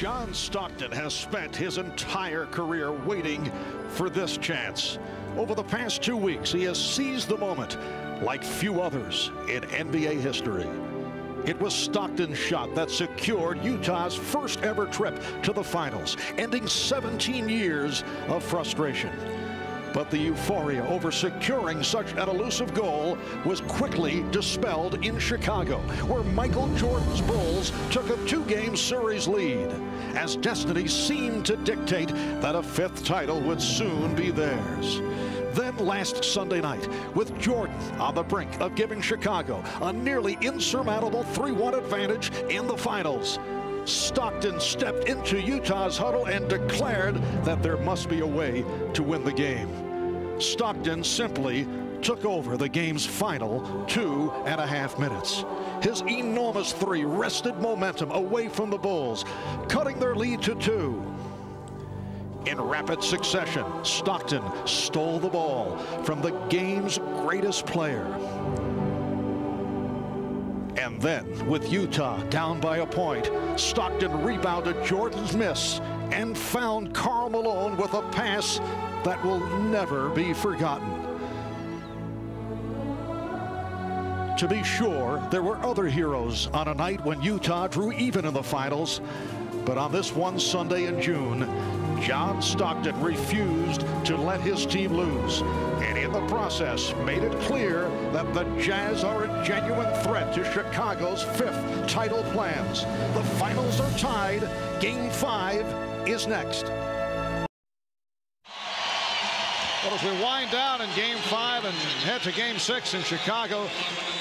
John Stockton has spent his entire career waiting for this chance. Over the past 2 weeks, he has seized the moment like few others in NBA history. It was Stockton's shot that secured Utah's first ever trip to the finals, ending 17 years of frustration. But the euphoria over securing such an elusive goal was quickly dispelled in Chicago, where Michael Jordan's Bulls took a 2-game series lead, as destiny seemed to dictate that a 5th title would soon be theirs. Then last Sunday night, with Jordan on the brink of giving Chicago a nearly insurmountable 3-1 advantage in the finals, Stockton stepped into Utah's huddle and declared that there must be a way to win the game. Stockton simply took over the game's final 2.5 minutes. His enormous 3 wrested momentum away from the Bulls, cutting their lead to 2. In rapid succession, Stockton stole the ball from the game's greatest player. And then, with Utah down by a point, Stockton rebounded Jordan's miss and found Karl Malone with a pass that will never be forgotten. To be sure, there were other heroes on a night when Utah drew even in the finals, but on this one Sunday in June, John Stockton refused to let his team lose, and in the process made it clear that the Jazz are a genuine threat to Chicago's 5th title plans. The finals are tied. Game 5 is next. Well, as we wind down in Game 5 and head to Game 6 in Chicago,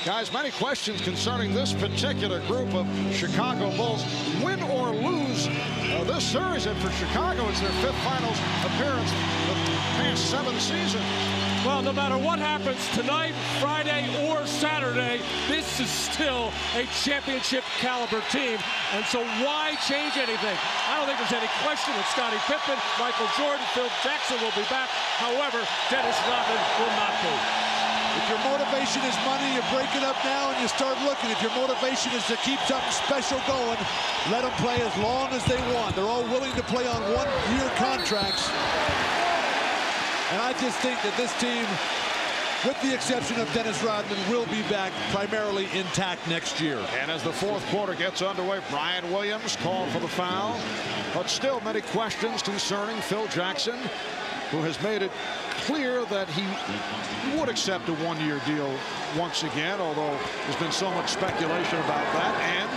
guys, many questions concerning this particular group of Chicago Bulls. Win or lose this series, and for Chicago, it's their 5th finals appearance of the past 7 seasons. Well, no matter what happens tonight, Friday, or Saturday, this is still a championship caliber team. And so why change anything? I don't think there's any question that Scottie Pippen, Michael Jordan, Phil Jackson will be back. However, Dennis Rodman will not be. If your motivation is money, you break it up now and you start looking. If your motivation is to keep something special going, let them play as long as they want. They're all willing to play on 1-year contracts. And I just think that this team, with the exception of Dennis Rodman, will be back primarily intact next year. And as the 4th quarter gets underway, Brian Williams called for the foul. But still many questions concerning Phil Jackson, who has made it clear that he would accept a 1-year deal once again, although there's been so much speculation about that, and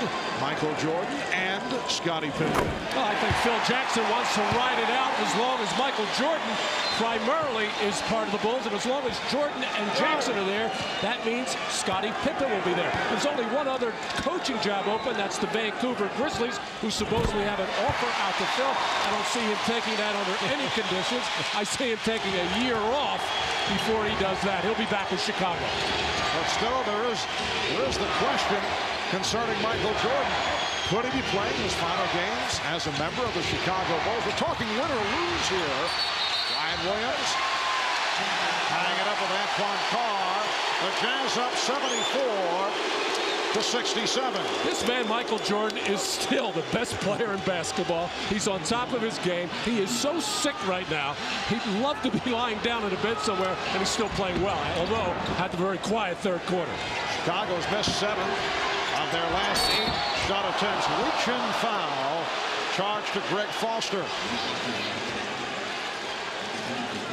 Michael Jordan and Scottie Pippen. Well, I think Phil Jackson wants to ride it out as long as Michael Jordan primarily is part of the Bulls, and as long as Jordan and Jackson are there, that means Scottie Pippen will be there. There's only one other coaching job open, that's the Vancouver Grizzlies, who supposedly have an offer out to Phil. I don't see him taking that under any conditions. I see him taking a year off before he does that. He'll be back in Chicago. But still, there is the question concerning Michael Jordan. Could he be playing his final games as a member of the Chicago Bulls? We're talking win or lose here. Brian Williams tying it up with Antoine Carr. The Jazz up 74-67. This man, Michael Jordan, is still the best player in basketball. He's on top of his game. He is so sick right now. He'd love to be lying down in a bed somewhere, and he's still playing well, although had the very quiet 3rd quarter. Chicago's missed 7 of their last 8 shot attempts. Reach-in foul charged to Greg Foster.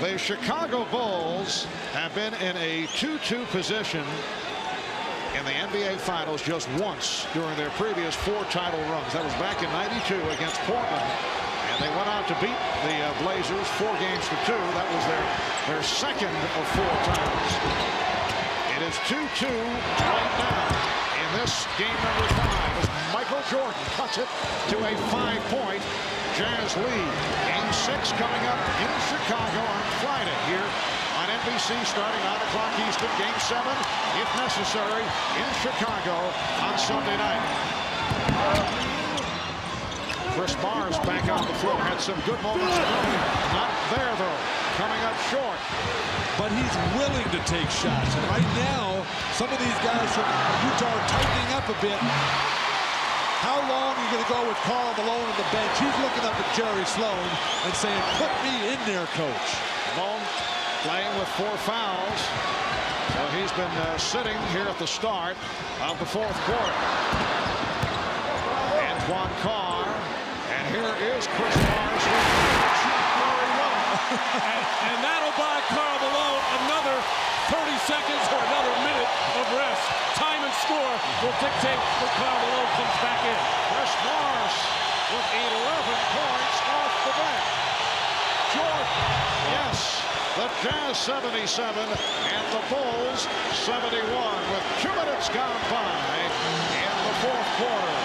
The Chicago Bulls have been in a 2-2 position in the NBA Finals just once during their previous 4 title runs. That was back in '92 against Portland. And they went out to beat the Blazers 4 games to 2. That was their 2nd of 4 titles. It is 2-2 right now in this game number 5 as Michael Jordan cuts it to a 5-point Jazz lead. Game 6 coming up in Chicago on Friday here on NBC starting 9 o'clock Eastern. Game 7, if necessary, in Chicago on Sunday night. Chris Mars back on the floor. Had some good moments. Not there, though. Coming up short. But he's willing to take shots. And right now, some of these guys from Utah are tightening up a bit. How long are you going to go with Karl Malone on the bench? He's looking up at Jerry Sloan and saying, put me in there, coach. Malone playing with 4 fouls. So he's been sitting here at the start of the 4th quarter. Antoine Carr. And here is Chris Morris. and that'll buy Karl Malone another 30 seconds or another minute of rest. Time and score will dictate when Karl Malone comes back in. Chris Morris with 11 points off the bench. Jordan, yes, the Jazz 77 and the Bulls 71 with 2 minutes gone by in the 4th quarter.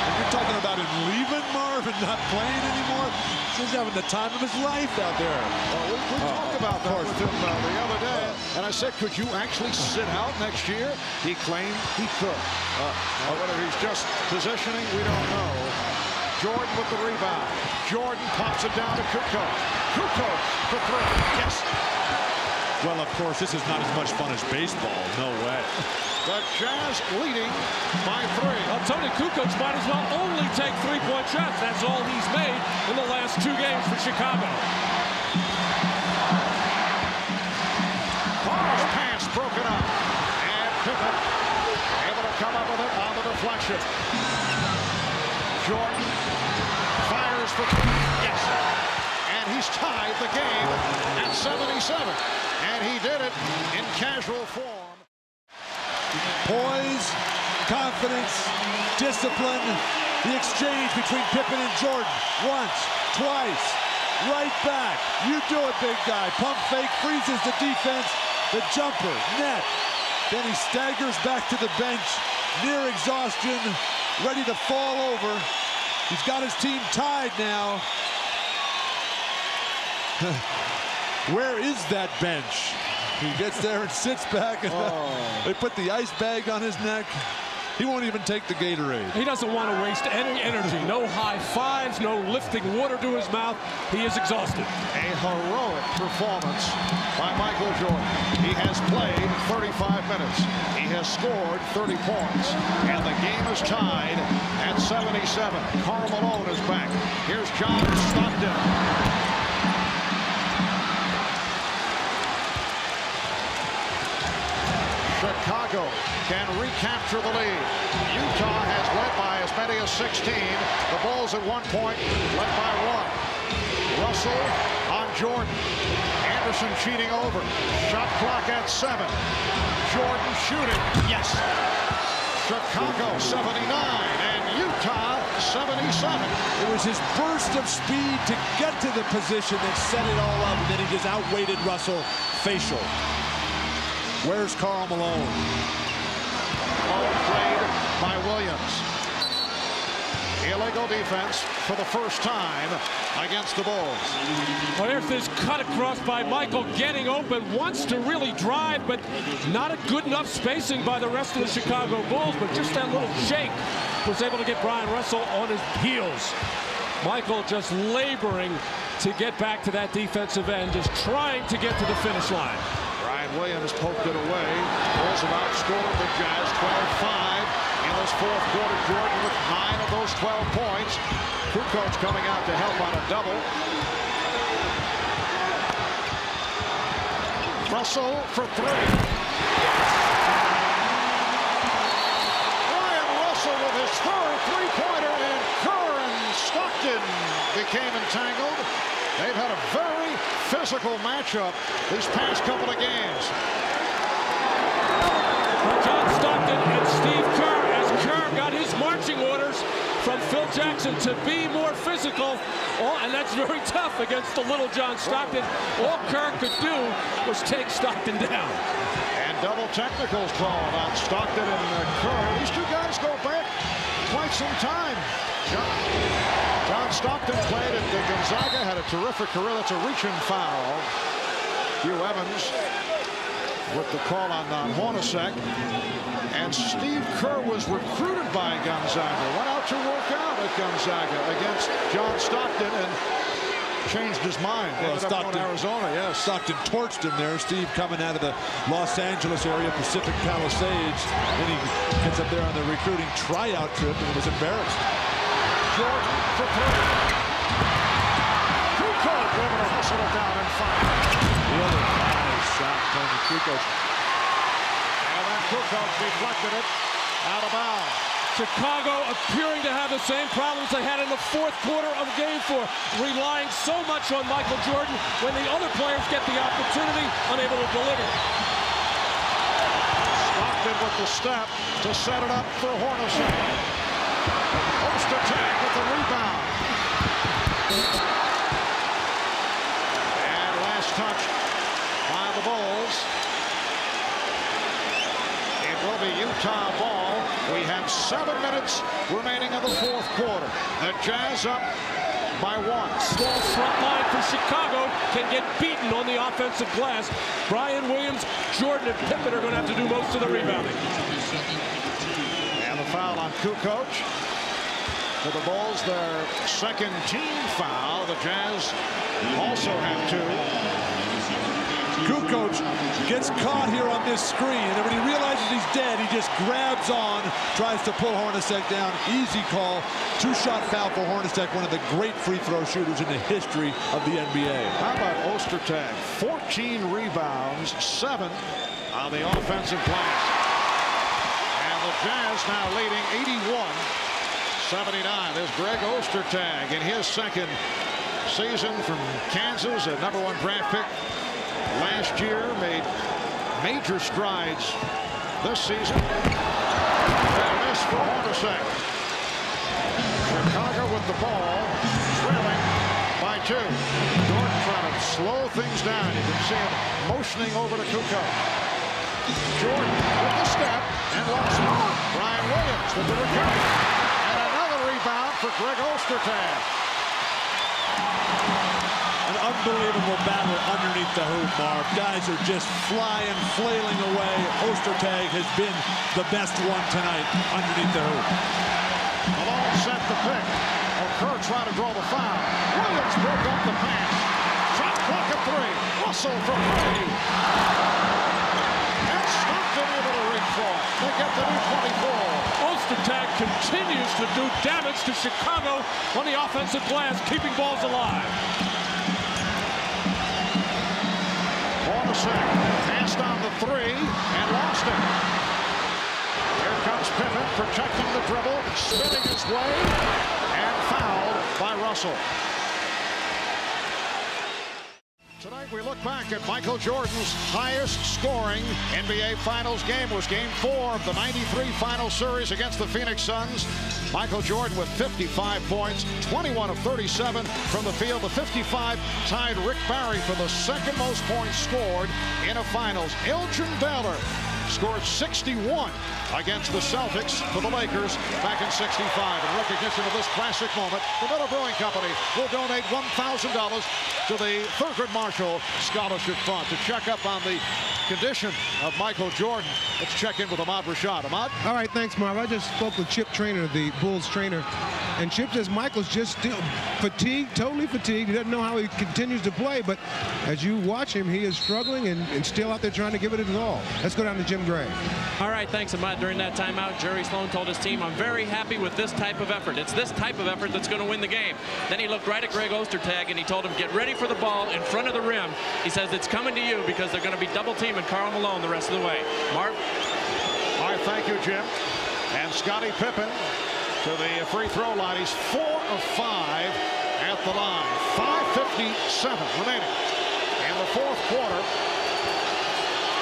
And you're talking about him leaving Marvin, not playing anymore. He's having the time of his life out there. Well, we talked about that with him the other day. And I said, could you actually sit out next year? He claimed he could. Whether he's just positioning, we don't know. Jordan with the rebound. Jordan pops it down to Kukoc. Kukoc for 3. Yes. Well, of course, this is not as much fun as baseball. No way. The Jazz leading by 3. Well, Tony Kukoc might as well only take 3-point shots. That's all he's made in the last 2 games for Chicago. Carr's pass broken up. And Pippen able to come up with it on the deflection. Jordan fires for 3. Yes. And he's tied the game at 77. And he did it in casual form. Poise, confidence, discipline. The exchange between Pippen and Jordan. Once, twice, right back. You do it, big guy. Pump fake, freezes the defense. The jumper, net. Then he staggers back to the bench, near exhaustion, ready to fall over. He's got his team tied now. Where is that bench? He gets there and sits back, and they put the ice bag on his neck. He won't even take the Gatorade. He doesn't want to waste any energy. No high fives, no lifting water to his mouth. He is exhausted. A heroic performance by Michael Jordan. He has played 35 minutes. He has scored 30 points. And the game is tied at 77. Karl Malone is back. Here's John Stockton. Chicago can recapture the lead. Utah has led by as many as 16. The Bulls at one point led by 1. Russell on Jordan. Anderson cheating over. Shot clock at 7. Jordan shooting. Yes. Chicago 79 and Utah 77. It was his burst of speed to get to the position that set it all up, and then he just outweighted Russell facial. Where's Karl Malone? Malone played by Williams. Illegal defense for the first time against the Bulls. Well, here's this cut across by Michael, getting open, wants to really drive, but not a good enough spacing by the rest of the Chicago Bulls, but just that little shake was able to get Brian Russell on his heels. Michael just laboring to get back to that defensive end, just trying to get to the finish line. Williams poked it away. Bulls have outscored the Jazz 12-5 in this 4th quarter. Jordan with 9 of those 12 points. Kukoc coming out to help on a double. Russell for 3. Ryan Russell with his 3rd three-pointer, and Kerr and Stockton became entangled. They've had a very physical matchup these past couple of games. John Stockton and Steve Kerr, as Kerr got his marching orders from Phil Jackson to be more physical. And that's very tough against the little John Stockton. All Kerr could do was take Stockton down. And double technicals called on Stockton and Kerr. These 2 guys go back quite some time. John Stockton played at Gonzaga, had a terrific career. That's a reach-in foul. Hugh Evans with the call on Hornacek. And Steve Kerr was recruited by Gonzaga. Went out to work out at Gonzaga against John Stockton. And changed his mind. Well, Stockton, Arizona, yes. Stockton torched him there. Steve coming out of the Los Angeles area, Pacific Palisades. Then he gets up there on the recruiting tryout trip and was embarrassed. Jordan for three. Kukoc able to hustle it down and fire. The other nice shot, Tony Kukoc. And then Kukoc deflected it out of bounds. Chicago appearing to have the same problems they had in the fourth quarter of Game 4, relying so much on Michael Jordan when the other players get the opportunity, unable to deliver. Stockton with the step to set it up for Hornacek. Ostertag with the rebound. And last touch by the Bulls. It will be Utah ball. We have 7 minutes remaining in the fourth quarter. The Jazz up by 1. Small front line for Chicago can get beaten on the offensive glass. Brian Williams, Jordan, and Pippen are going to have to do most of the rebounding. And the foul on Kukoc. For the Bulls, their second team foul. The Jazz also have 2. Kukoc gets caught here on this screen, and when he realizes he's dead, he just grabs on, tries to pull Hornacek down. Easy call. 2-shot foul for Hornacek, one of the great free throw shooters in the history of the NBA. How about Ostertag? 14 rebounds, 7 on the offensive glass. And the Jazz now leading 81-79. There's Greg Ostertag in his second season from Kansas, a #1 draft pick. Last year made major strides this season. And a miss for Hornacek. Chicago with the ball, trailing by 2. Jordan trying to slow things down. You can see him motioning over to Kukoc. Jordan with the step and lost it. Brian Williams with the recovery. And another rebound for Greg Ostertag. An unbelievable battle underneath the hoop, Marv. Guys are just flying, flailing away. Ostertag has been the best one tonight underneath the hoop. Malone set the pick. Kerr trying to draw the foul. Williams broke up the pass. Shot clock at 3. Russell from 30. And Stockton able to reach for it. They get the new 24. Ostertag continues to do damage to Chicago on the offensive glass, keeping balls alive. Hornacek passed on the 3 and lost it. Here comes Pippen protecting the dribble, spinning his way, and fouled by Russell. Tonight we look back at Michael Jordan's highest scoring NBA Finals game. Was Game 4 of the '93 Final Series against the Phoenix Suns. Michael Jordan with 55 points, 21 of 37 from the field. The 55 tied Rick Barry for the second most points scored in a Finals. Elgin Baylor scored 61 against the Celtics for the Lakers back in '65. In recognition of this classic moment, the Miller Brewing Company will donate $1,000 to the Thurgood Marshall Scholarship Fund. To check up on the condition of Michael Jordan, let's check in with Ahmad Rashad. Ahmad? All right, thanks, Marv. I just spoke with Chip Traynor, the Bulls trainer, and Chip says Michael's just still fatigued, totally fatigued. He doesn't know how he continues to play, but as you watch him, he is struggling and still out there trying to give it his all. Let's go down to Jim Gray. All right, thanks, Ahmad. During that timeout, Jerry Sloan told his team, I'm very happy with this type of effort. It's this type of effort that's going to win the game. Then he looked right at Greg Ostertag and he told him, get ready for the ball in front of the rim. He says, it's coming to you because they're going to be double teaming Karl Malone the rest of the way. Marv? All right, thank you, Jim. And Scottie Pippen to the free throw line. He's 4 of 5 at the line. 5:57 remaining in the fourth quarter.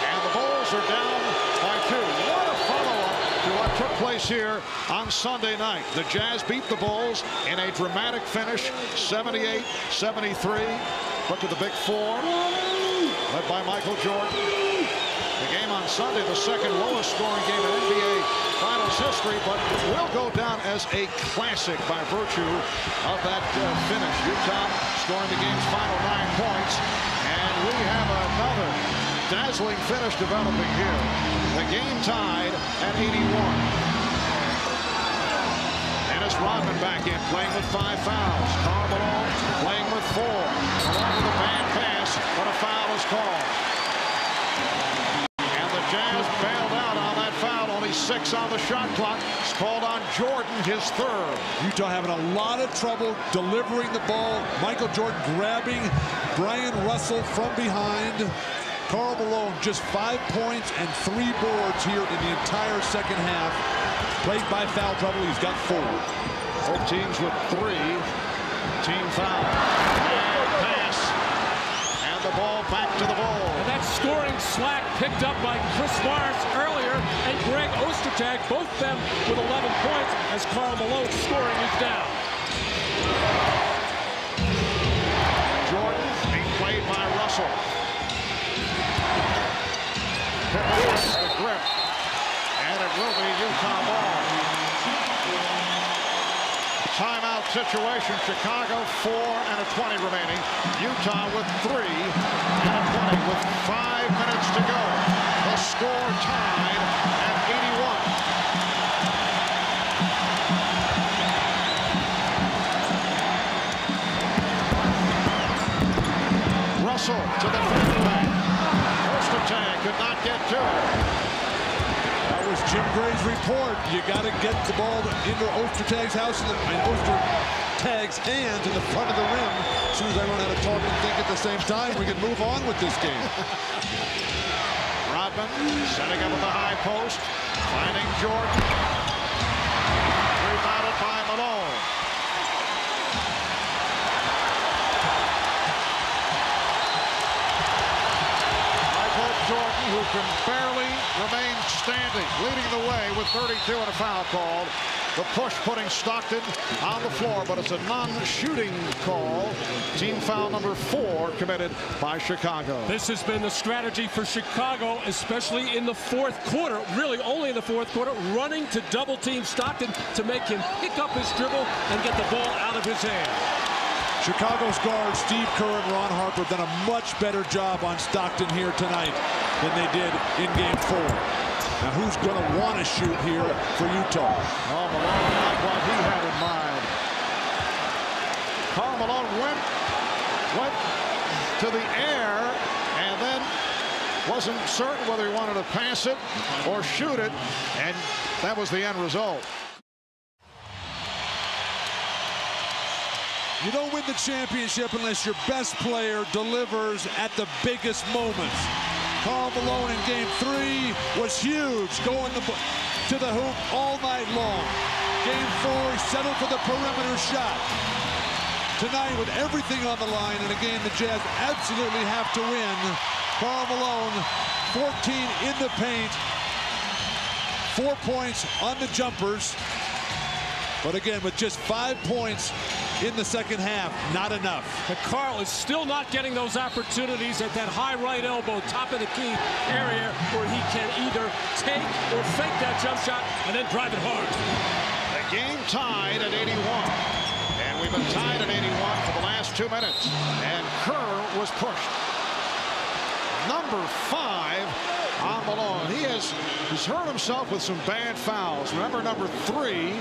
And the Bulls are down by 2. What a follow-up to what took place here on Sunday night. The Jazz beat the Bulls in a dramatic finish, 78-73. Look at the Big Four, led by Michael Jordan. The game on Sunday, the second lowest scoring game in NBA Finals history, but it will go down as a classic by virtue of that finish. Utah scoring the game's final 9 points, and we have another dazzling finish developing here. The game tied at 81. And Dennis Rodman back in, playing with 5 fouls. Karl Malone playing with 4. Along with a bad pass, but a foul is called. And the Jazz bailed out on that foul. Only 6 on the shot clock. It's called on Jordan, his 3rd. Utah having a lot of trouble delivering the ball. Michael Jordan grabbing Brian Russell from behind. Karl Malone just 5 points and 3 boards here in the entire second half. Plagued by foul trouble, he's got 4. Both teams with 3. Team foul. And pass. And the ball back to the Bulls. And that scoring slack picked up by Chris Morris earlier and Greg Ostertag, both them with 11 points as Karl Malone's scoring is down. Jordan being played by Russell. The grip. And it will be Utah ball. Timeout situation. Chicago 4 and a 20 remaining. Utah with 3 and a 20 with 5 minutes to go. The score tied at 81. Russell to the fadeaway. Ostertag could not get to it. That was Jim Gray's report. You got to get the ball into Ostertag's house and Ostertag's hands in the front of the rim. As soon as I learn how to talk and think at the same time, we can move on with this game. Rodman setting up at the high post, finding Jordan. Rebounded by Malone. Jordan, who can barely remain standing, leading the way with 32 and a foul called. The push putting Stockton on the floor, but it's a non-shooting call. Team foul number 4 committed by Chicago. This has been the strategy for Chicago, especially in the 4th quarter, really only in the 4th quarter, running to double team Stockton to make him pick up his dribble and get the ball out of his hand. Chicago's guards, Steve Kerr and Ron Harper, done a much better job on Stockton here tonight than they did in Game 4. Now, who's going to want to shoot here for Utah? Oh, Malone, like what he had in mind. Karl Malone went to the air and then wasn't certain whether he wanted to pass it or shoot it, and that was the end result. You don't win the championship unless your best player delivers at the biggest moments. Karl Malone in Game 3 was huge, going to the hoop all night long. Game 4, he settled for the perimeter shot. Tonight, with everything on the line in a game the Jazz absolutely have to win, Karl Malone, 14 in the paint, 4 points on the jumpers. But again, with just 5 points in the second half, not enough. But Karl is still not getting those opportunities at that high right elbow, top of the key area, where he can either take or fake that jump shot and then drive it hard. The game tied at 81. And we've been tied at 81 for the last 2 minutes. And Kerr was pushed. Number 5 on Malone. He's hurt himself with some bad fouls. Remember number 3,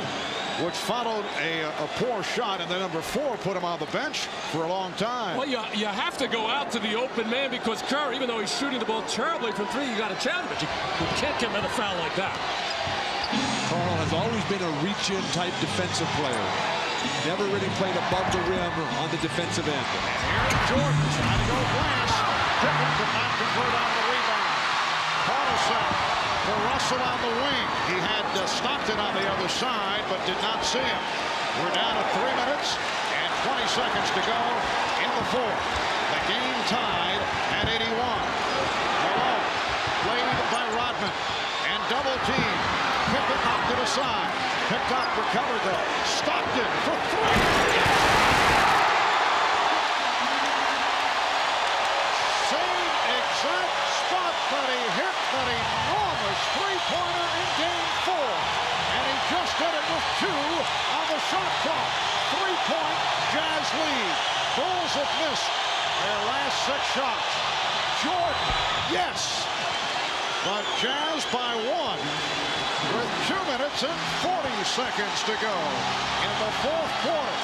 which followed a poor shot, and then number 4 put him on the bench for a long time. Well, you have to go out to the open man because Kerr, even though he's shooting the ball terribly from 3, you got a chance, but you can't commit a foul like that. Karl has always been a reach-in type defensive player. Never really played above the rim on the defensive end. And here's Jordan trying to go glass. Pippen could not convert on the rebound. Carlson for Russell on the wing. He had Stockton on the other side, but did not see him. We're down to 3 minutes and 20 seconds to go in the 4th. The game tied at 81. Malone played by Rodman and double team. Pippen knocked it aside. Picked up, recovered though. Stockton for 3. Same exact spot that he hit that enormous three-pointer in Game 4. And he just did it with 2 on the shot clock. 3-point Jazz lead. Bulls have missed their last 6 shots. Jordan, yes. But Jazz by 1. with 2 minutes and 40 seconds to go in the fourth quarter.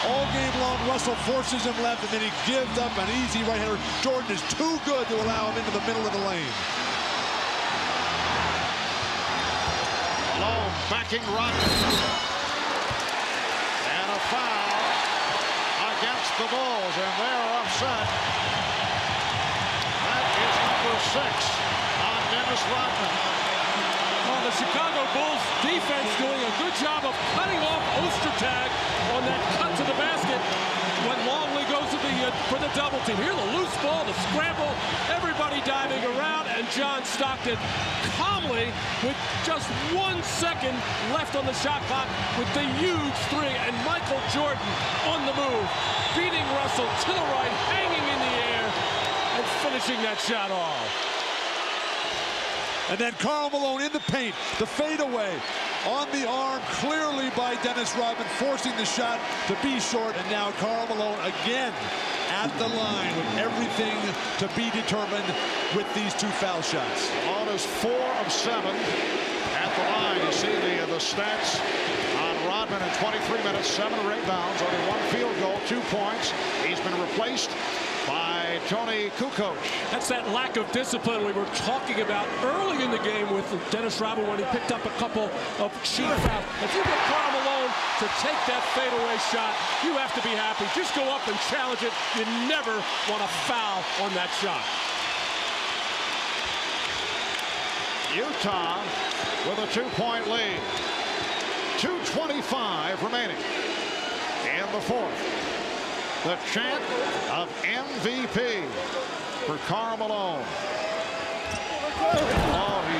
All game long, Russell forces him left, and then he gives up an easy right-hander. Jordan is too good to allow him into the middle of the lane. Low backing Rodman. And a foul against the Bulls, and they're upset. That is number 6 on Dennis Rodman. Well, the Chicago Bulls defense doing a good job of cutting off Ostertag on that cut to the basket when Longley goes to for the double team. Here, the loose ball, the scramble, everybody diving around, and John Stockton calmly, with just 1 second left on the shot clock, with the huge three, and Michael Jordan on the move, beating Russell to the right, hanging in the air, and finishing that shot off. And then Karl Malone in the paint, the fadeaway on the arm, clearly by Dennis Rodman, forcing the shot to be short. And now Karl Malone again at the line with everything to be determined with these 2 foul shots. Malone is 4 of 7 at the line. You see the stats on Rodman in 23 minutes, 7 rebounds, only 1 field goal, 2 points. He's been replaced by Tony Kukoc. That's that lack of discipline we were talking about early in the game with Dennis Rodman when he picked up a couple of cheap fouls. If you get Karl Malone to take that fadeaway shot, you have to be happy. Just go up and challenge it. You never want to foul on that shot. Utah with a 2-point lead. 2:25 remaining in the fourth. The chant of MVP for Karl Malone. Oh, he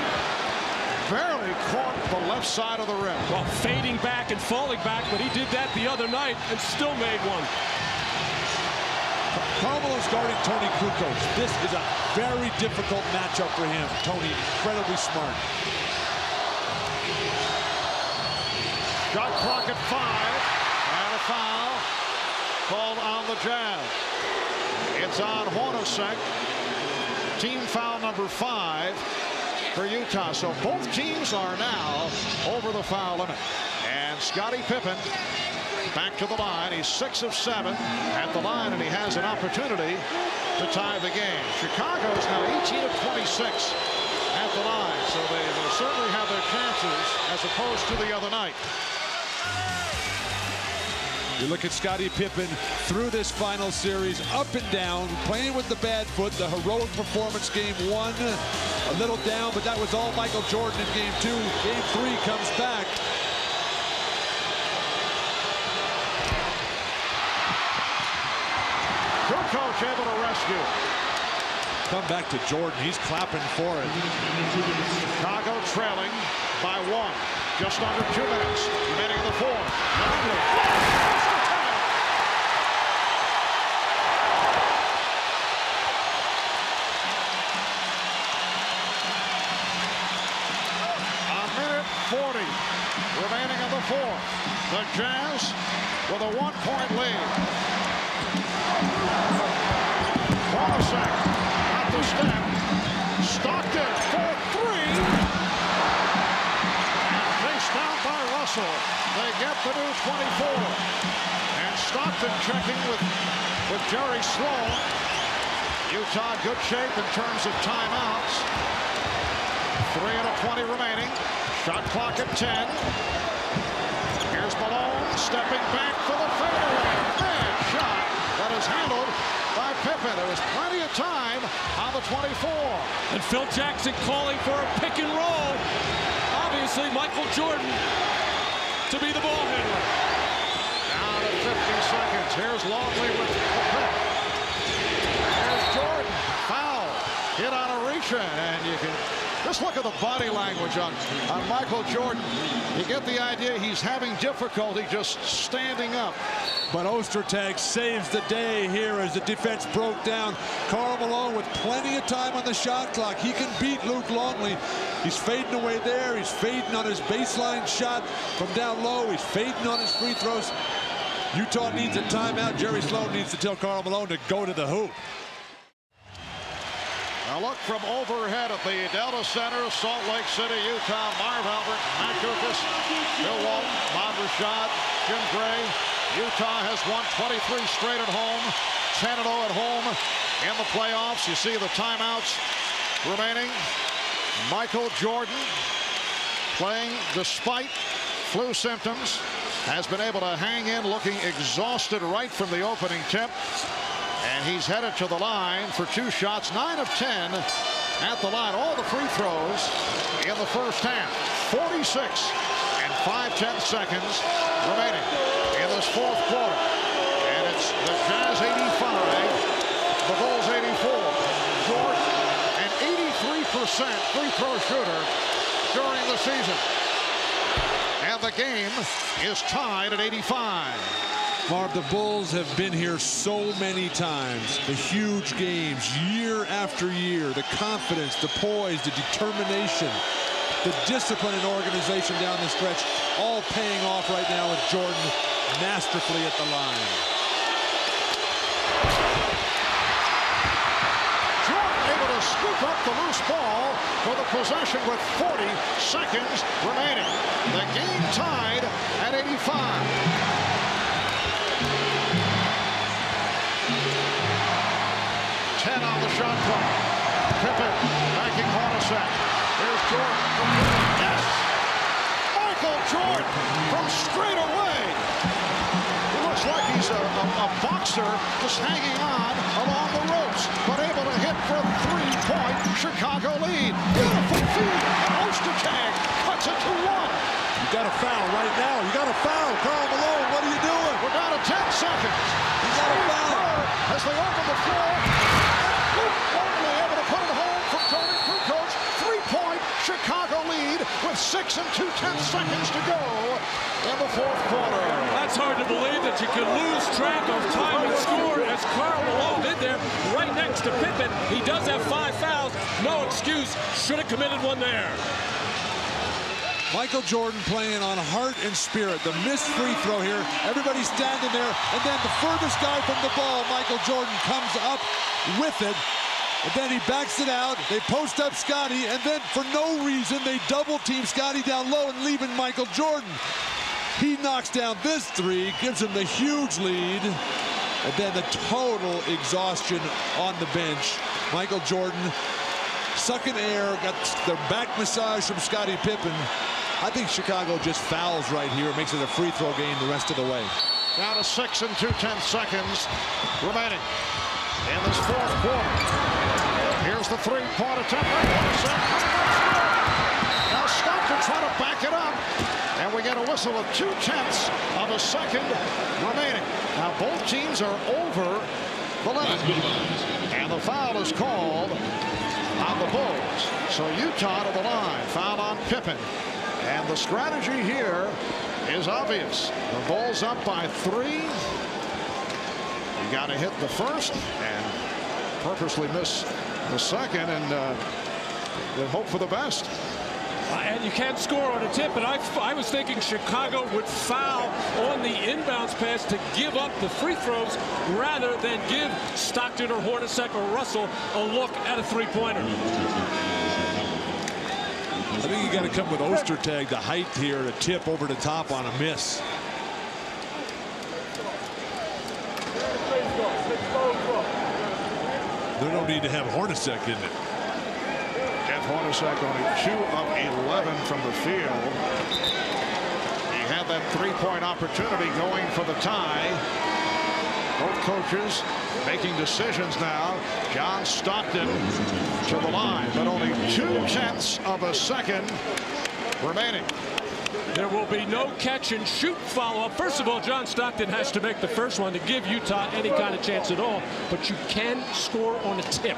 barely caught the left side of the rim. Well, fading back and falling back, but he did that the other night and still made one. Karl Malone's guarding Tony Kukoc. This is a very difficult matchup for him. Tony, incredibly smart. Shot clock at 5, and a foul called on the Jazz. It's on Hornacek. Team foul number 5 for Utah. So both teams are now over the foul limit. And Scottie Pippen back to the line. He's 6 of 7 at the line, and he has an opportunity to tie the game. Chicago is now 18 of 26 at the line. So they will certainly have their chances as opposed to the other night. You look at Scottie Pippen through this final series, up and down, playing with the bad foot, the heroic performance game 1, a little down, but that was all Michael Jordan in game 2. Game 3 comes back. Kukoc able to rescue. Come back to Jordan, he's clapping for it. Chicago trailing by 1. Just under 2 minutes remaining in the fourth. Remaining in the fourth. The Jazz with a 1-point lead. Hornacek at the step. Stockton for 3. Chased down by Russell. They get the new 24. And Stockton checking with Jerry Sloan. Utah good shape in terms of timeouts. 3:20 remaining. Shot clock at 10. Here's Malone stepping back for the fadeaway. Bad shot that is handled by Pippen. There was plenty of time on the 24. And Phil Jackson calling for a pick and roll. Obviously, Michael Jordan to be the ball handler. Down to 50 seconds. Here's Longley with the pick. There's Jordan. Foul. Hit on a reach-in, and you can just look at the body language on Michael Jordan. You get the idea he's having difficulty just standing up. But Ostertag saves the day here as the defense broke down. Karl Malone with plenty of time on the shot clock. He can beat Luke Longley. He's fading away there. He's fading on his baseline shot from down low. He's fading on his free throws. Utah needs a timeout. Jerry Sloan needs to tell Karl Malone to go to the hoop. A look from overhead at the Delta Center, Salt Lake City, Utah. Marv Albert, Matt Dukas, Bill Walton, Bob Rashad, Jim Gray. Utah has won 23 straight at home, 10-0 at home in the playoffs. You see the timeouts remaining. Michael Jordan, playing despite flu symptoms, has been able to hang in, looking exhausted right from the opening tip. And he's headed to the line for 2 shots, 9 of 10 at the line. All the free throws in the first half. 46 and 5/10 seconds remaining in this fourth quarter. And it's the Jazz 85, the Bulls 84. Jordan, an 83% free throw shooter during the season. And the game is tied at 85. Marv, the Bulls have been here so many times. The huge games, year after year. The confidence, the poise, the determination, the discipline and organization down the stretch, all paying off right now with Jordan masterfully at the line. Jordan able to scoop up the loose ball for the possession with 40 seconds remaining. The game tied at 85. On the shot clock. Pippen backing Hornacek. Here's Jordan. Yes! Michael Jordan from straight away. He looks like he's a boxer just hanging on along the ropes, but able to hit for a 3-point Chicago lead. Beautiful feed. Ostertag cuts it to 1. You got a foul right now. You got a foul. Karl Malone, what are you doing? We're down to 10 seconds. You got a foul. As they open the floor. Only able to put it home from Tony Kukoc. 3-point Chicago lead with 6 2/10 seconds to go in the fourth quarter. That's hard to believe that you can lose track of time and score as Karl Malone did there right next to Pippen. He does have 5 fouls. No excuse. Should have committed one there. Michael Jordan playing on heart and spirit. The missed free throw here. Everybody's standing there. And then the furthest guy from the ball, Michael Jordan, comes up with it. And then he backs it out. They post up Scotty. And then for no reason, they double team Scotty down low and leaving Michael Jordan. He knocks down this 3, gives him the huge lead. And then the total exhaustion on the bench. Michael Jordan sucking air, got the back massage from Scottie Pippen. I think Chicago just fouls right here. It makes it a free throw game the rest of the way. Down to 6 2/10 seconds remaining in this fourth quarter. Here's the 3-point attempt. Now Stockton trying to back it up. And we get a whistle of 0.2 of a second remaining. Now both teams are over the limit. And the foul is called on the Bulls. So Utah to the line. Foul on Pippen. And the strategy here is obvious. The Bulls up by 3. You got to hit the first and purposely miss the second and then hope for the best. And you can't score on a tip, but I was thinking Chicago would foul on the inbounds pass to give up the free throws rather than give Stockton or Hornacek or Russell a look at a 3-pointer. I think you got to come with Ostertag, the height here, to tip over the top on a miss. There's no need to have Hornacek in it. Jeff Hornacek only 2 of 11 from the field. He had that 3-point opportunity going for the tie. Both coaches making decisions now. John Stockton to the line, but only 0.2 of a second remaining. There will be no catch and shoot follow-up. First of all, John Stockton has to make the first one to give Utah any kind of chance at all, but you can score on a tip.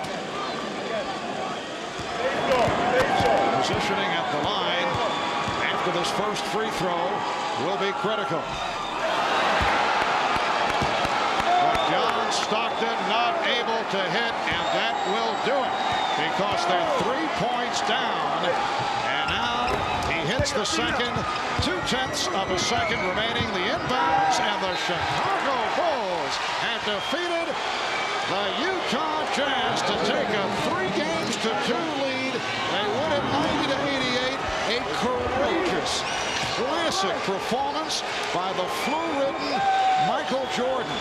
Positioning at the line after this first free throw will be critical. But John Stockton not able to hit, and that will do it because they're 3 points down. And now he hits the second. 0.2 of a second remaining. The inbounds, and the Chicago Bulls have defeated the Utah Jazz to take a 3-2 lead. They win it 90-88. A courageous, classic performance by the flu-ridden Michael Jordan.